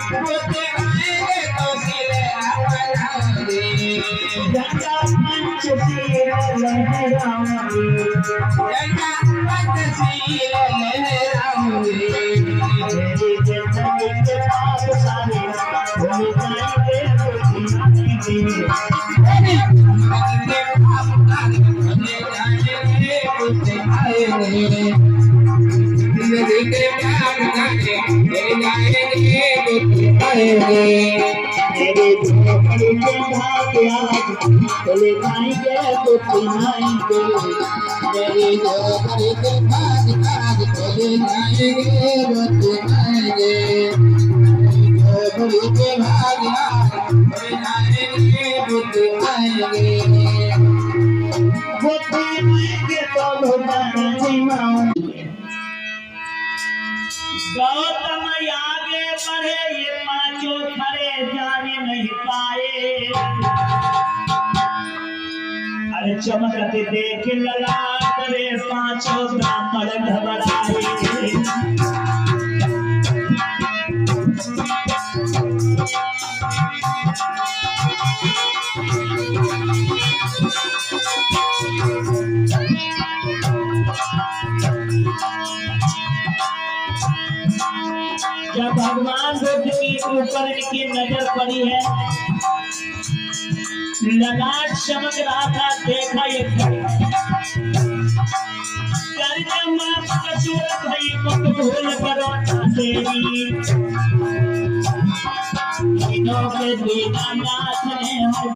होते आएंगे तो सिले आवाज़ेंगे झंडा पंचशील लहराऊंगी झंडा पंचशील लहराऊंगी मेरी जिंदगी के पाप सारे भूल जाएंगे मेरे झोपड़ी के भाग्य चले जाएंगे तो पिनाएंगे मेरे झोपड़ी के भाग्य चले जाएंगे तो पिनाएंगे झोपड़ी के भाग्य चले जाएंगे तो पिनाएंगे वो पिनाएंगे तो भगवान जिमाऊंगे गौतम आगे बढ़े ये पांचों खड़े जाने नहीं पाए अरे चमकते देख ललाट रे पांचों ब्राह्मण घबराए जब भगवान बुद्ध की ऊपर इनकी नजर पड़ी है ललाट चमक रहा था देखा ये कसूर भाई मत भूल करो तेरी के दीनानाथ ने